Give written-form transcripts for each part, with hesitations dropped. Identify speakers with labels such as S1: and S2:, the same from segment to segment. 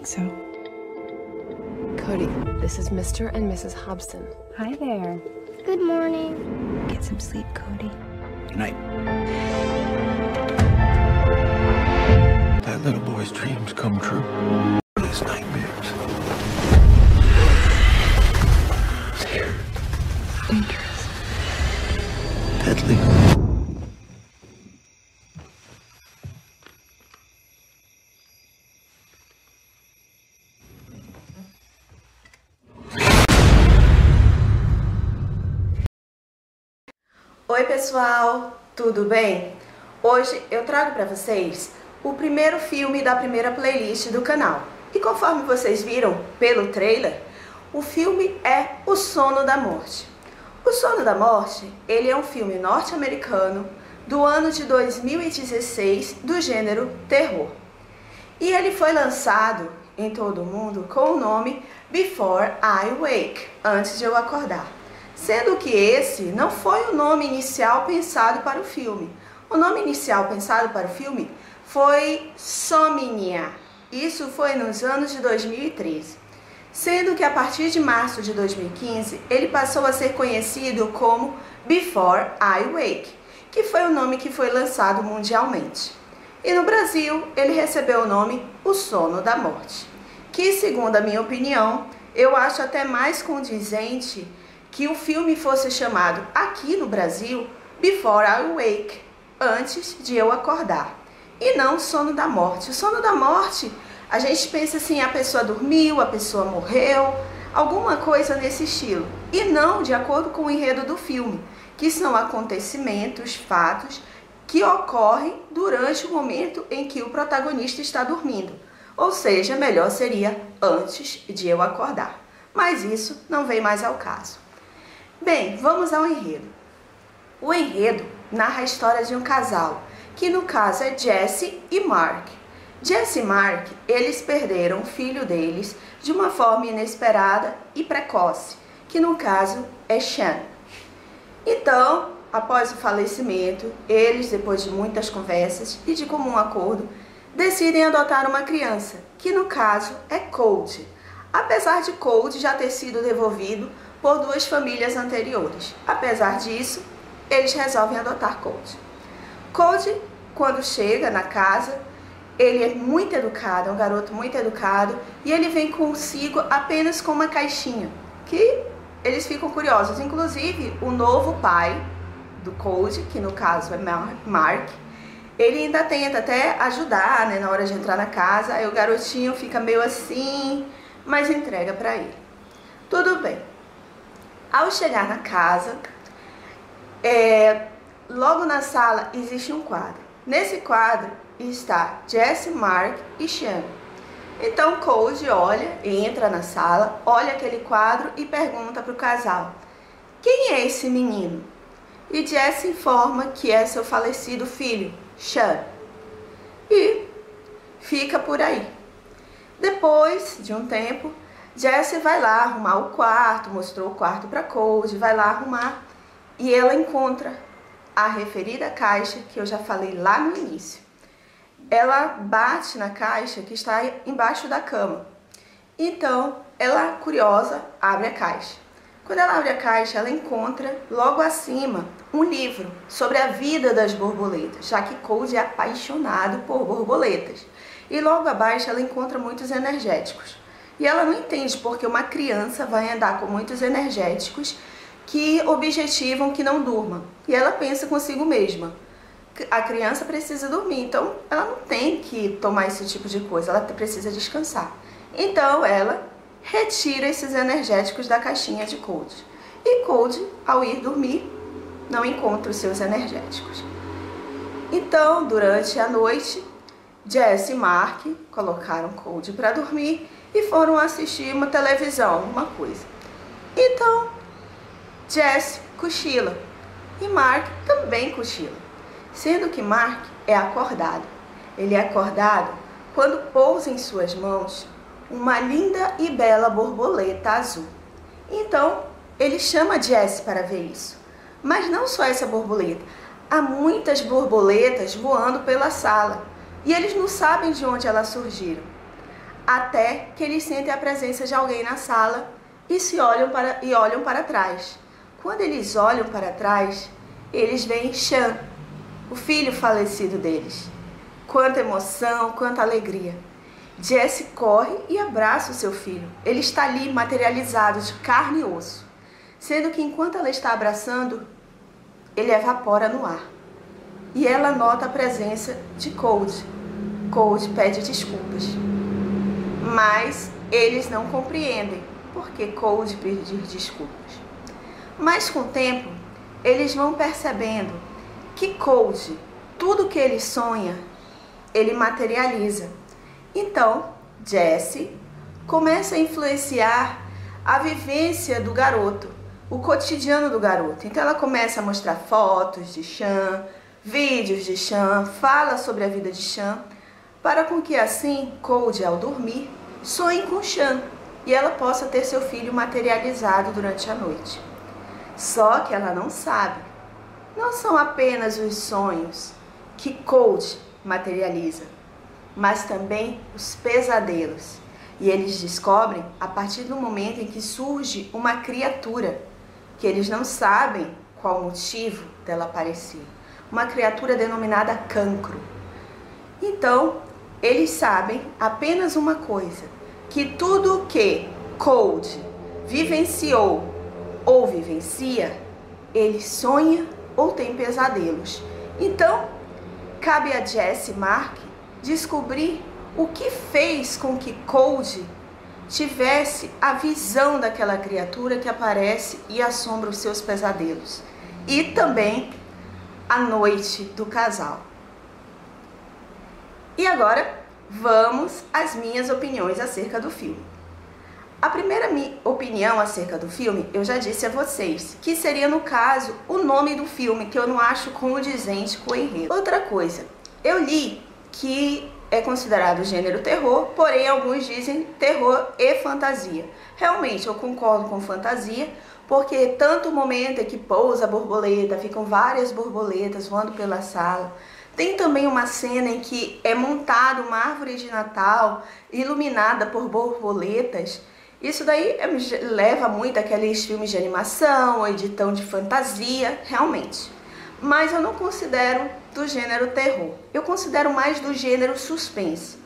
S1: think so.
S2: Cody, this is Mr. and Mrs. Hobson.
S1: Hi there.
S3: Good morning.
S1: Get some sleep, Cody.
S4: Good night. That little boy's dreams come true. His nightmares. Scared.
S1: Dangerous.
S4: Deadly.
S5: Oi pessoal, tudo bem? Hoje eu trago para vocês o primeiro filme da primeira playlist do canal. E conforme vocês viram pelo trailer, o filme é O Sono da Morte. O Sono da Morte, ele é um filme norte-americano do ano de 2016 do gênero terror. E ele foi lançado em todo o mundo com o nome Before I Wake, antes de eu acordar. Sendo que esse não foi o nome inicial pensado para o filme. O nome inicial pensado para o filme foi Somnia. Isso foi nos anos de 2013. Sendo que a partir de março de 2015, ele passou a ser conhecido como Before I Wake, que foi o nome que foi lançado mundialmente. E no Brasil, ele recebeu o nome O Sono da Morte, que, segundo a minha opinião, eu acho até mais condizente que o filme fosse chamado aqui no Brasil Before I Wake, antes de eu acordar, e não Sono da Morte. O Sono da Morte, a gente pensa assim, a pessoa dormiu, a pessoa morreu, alguma coisa nesse estilo, e não de acordo com o enredo do filme, que são acontecimentos, fatos que ocorrem durante o momento em que o protagonista está dormindo, ou seja, melhor seria antes de eu acordar, mas isso não vem mais ao caso. Bem, vamos ao enredo. O enredo narra a história de um casal, que no caso é Jesse e Mark. Jesse e Mark, eles perderam o filho deles de uma forma inesperada e precoce, que no caso é Sean. Então, após o falecimento, eles, depois de muitas conversas e de comum acordo, decidem adotar uma criança, que no caso é Cody, apesar de Cody já ter sido devolvido por duas famílias anteriores. Apesar disso, eles resolvem adotar Cody. Cody, quando chega na casa, ele é muito educado, é um garoto muito educado, e ele vem consigo apenas com uma caixinha, que eles ficam curiosos. Inclusive, o novo pai do Cody, que no caso é Mark, ele ainda tenta até ajudar, né, na hora de entrar na casa, aí o garotinho fica meio assim, mas entrega para ele. Tudo bem. Ao chegar na casa, logo na sala existe um quadro. Nesse quadro está Jesse, Mark e Sean. Então Cody entra na sala, olha aquele quadro e pergunta para o casal: quem é esse menino? E Jesse informa que é seu falecido filho, Sean. E fica por aí. Depois de um tempo, Jesse vai lá arrumar o quarto, mostrou o quarto para Cody, vai lá arrumar e ela encontra a referida caixa que eu já falei lá no início. Ela bate na caixa que está embaixo da cama. Então, ela, curiosa, abre a caixa. Quando ela abre a caixa, ela encontra logo acima um livro sobre a vida das borboletas, já que Cody é apaixonado por borboletas. E logo abaixo ela encontra muitos energéticos. E ela não entende porque uma criança vai andar com muitos energéticos que objetivam que não durma. E ela pensa consigo mesma: a criança precisa dormir, então ela não tem que tomar esse tipo de coisa, ela precisa descansar. Então ela retira esses energéticos da caixinha de Cody. E Cody, ao ir dormir, não encontra os seus energéticos. Então, durante a noite, Jesse e Mark colocaram Cody para dormir e foram assistir uma televisão, alguma coisa. Então, Jesse cochila e Mark também cochila, sendo que Mark é acordado. Ele é acordado quando pousa em suas mãos uma linda e bela borboleta azul. Então, ele chama Jesse para ver isso. Mas não só essa borboleta, há muitas borboletas voando pela sala e eles não sabem de onde elas surgiram. até que eles sentem a presença de alguém na sala e olham para trás. Quando eles olham para trás, eles veem Sean, o filho falecido deles. Quanta emoção, quanta alegria. Jesse corre e abraça o seu filho. Ele está ali materializado de carne e osso, sendo que enquanto ela está abraçando, ele evapora no ar. E ela nota a presença de Cold. Cold pede desculpas, mas eles não compreendem por que Cold pedir desculpas. Mas com o tempo, eles vão percebendo que Cold, tudo que ele sonha, ele materializa. Então, Jesse começa a influenciar a vivência do garoto, o cotidiano do garoto. Então ela começa a mostrar fotos de Sean, vídeos de Sean, fala sobre a vida de Sean, para com que assim, Cold, ao dormir, sonhe com Sean e ela possa ter seu filho materializado durante a noite. Só que ela não sabe, não são apenas os sonhos que Cold materializa, mas também os pesadelos. E eles descobrem a partir do momento em que surge uma criatura, que eles não sabem qual o motivo dela aparecer. Uma criatura denominada Cancro. Então, eles sabem apenas uma coisa, que tudo que Cold vivenciou ou vivencia, ele sonha ou tem pesadelos. Então, cabe a Jesse e Mark descobrir o que fez com que Cold tivesse a visão daquela criatura que aparece e assombra os seus pesadelos. E também a noite do casal. E agora, vamos às minhas opiniões acerca do filme. A primeira opinião acerca do filme, eu já disse a vocês, que seria, no caso, o nome do filme, que eu não acho condizente com o enredo. Outra coisa, eu li que é considerado gênero terror, porém alguns dizem terror e fantasia. Realmente, eu concordo com fantasia, porque tanto o momento em que pousa a borboleta, ficam várias borboletas voando pela sala. Tem também uma cena em que é montada uma árvore de Natal iluminada por borboletas. Isso daí leva muito àqueles filmes de animação ou editão de fantasia, realmente. Mas eu não considero do gênero terror. Eu considero mais do gênero suspense.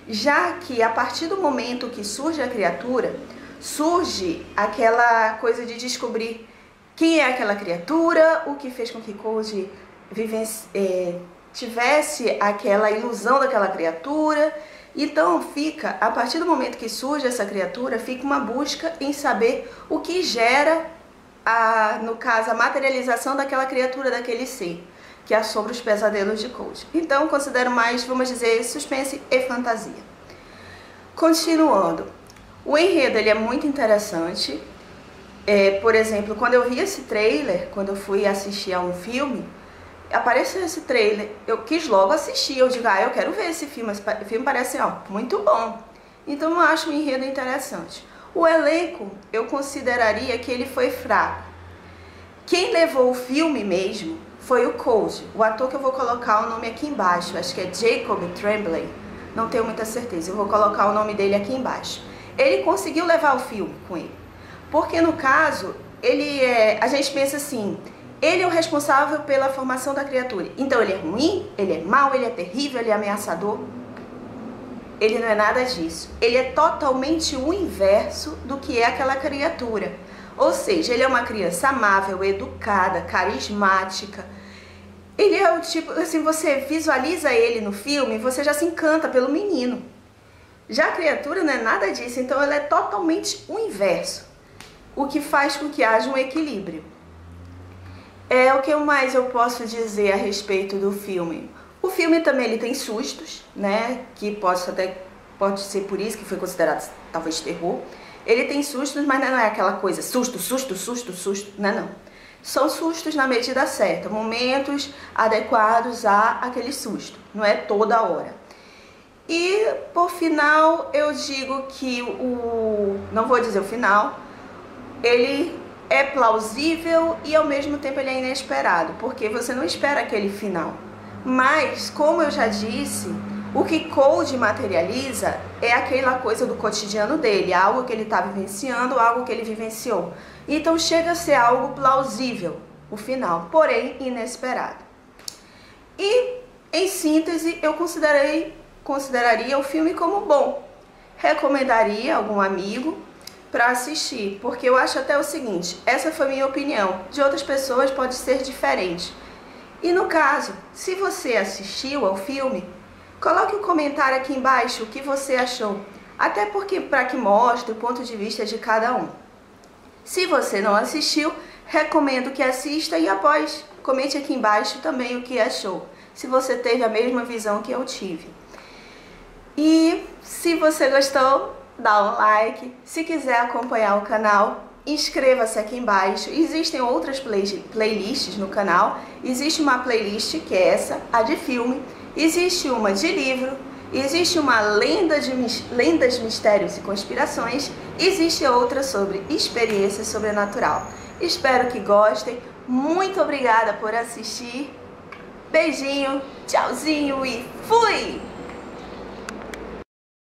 S5: Já que a partir do momento que surge a criatura, surge aquela coisa de descobrir quem é aquela criatura, o que fez com que Cold tivesse aquela ilusão daquela criatura. Então fica, a partir do momento que surge essa criatura, fica uma busca em saber o que gera, no caso, a materialização daquela criatura, daquele ser, que assombra os pesadelos de Cold. Então considero mais, vamos dizer, suspense e fantasia. Continuando, o enredo ele é muito interessante. Por exemplo, quando eu vi esse trailer, quando eu fui assistir a um filme, apareceu esse trailer, eu quis logo assistir, eu digo, eu quero ver esse filme parece, muito bom. Então eu acho o enredo interessante. O elenco, eu consideraria que ele foi fraco. Quem levou o filme mesmo foi o Cold, o ator que eu vou colocar o nome aqui embaixo, acho que é Jacob Tremblay, não tenho muita certeza, eu vou colocar o nome dele aqui embaixo. Ele conseguiu levar o filme com ele, porque no caso, a gente pensa assim, ele é o responsável pela formação da criatura. Então ele é ruim, ele é mau, ele é terrível, ele é ameaçador. Ele não é nada disso. Ele é totalmente o inverso do que é aquela criatura. Ou seja, ele é uma criança amável, educada, carismática. Ele é o tipo, assim, você visualiza ele no filme, você já se encanta pelo menino. Já a criatura não é nada disso, então ela é totalmente o inverso. O que faz com que haja um equilíbrio. O que mais eu posso dizer a respeito do filme? O filme também ele tem sustos, né? Que pode ser por isso que foi considerado talvez terror. Ele tem sustos, mas não é aquela coisa susto, não. São sustos na medida certa, momentos adequados àquele susto, não é toda hora. E por final eu digo que não vou dizer o final, ele é plausível e ao mesmo tempo ele é inesperado, porque você não espera aquele final. Mas, como eu já disse, O que Cody materializa é aquela coisa do cotidiano dele, algo que ele está vivenciando, algo que ele vivenciou. Então chega a ser algo plausível, o final, porém inesperado. E, em síntese, eu consideraria o filme como bom. Recomendaria a algum amigo para assistir, porque eu acho até o seguinte, essa foi minha opinião, de outras pessoas pode ser diferente. E no caso, se você assistiu ao filme, coloque um comentário aqui embaixo o que você achou, até porque para que mostre o ponto de vista de cada um. Se você não assistiu, recomendo que assista e após comente aqui embaixo também o que achou, se você teve a mesma visão que eu tive. E se você gostou, dá um like. Se quiser acompanhar o canal, inscreva-se aqui embaixo. Existem outras playlists no canal. Existe uma playlist que é essa, a de filme. Existe uma de livro. Existe uma lendas, mistérios e conspirações. Existe outra sobre experiência sobrenatural. Espero que gostem. Muito obrigada por assistir. Beijinho, tchauzinho e fui!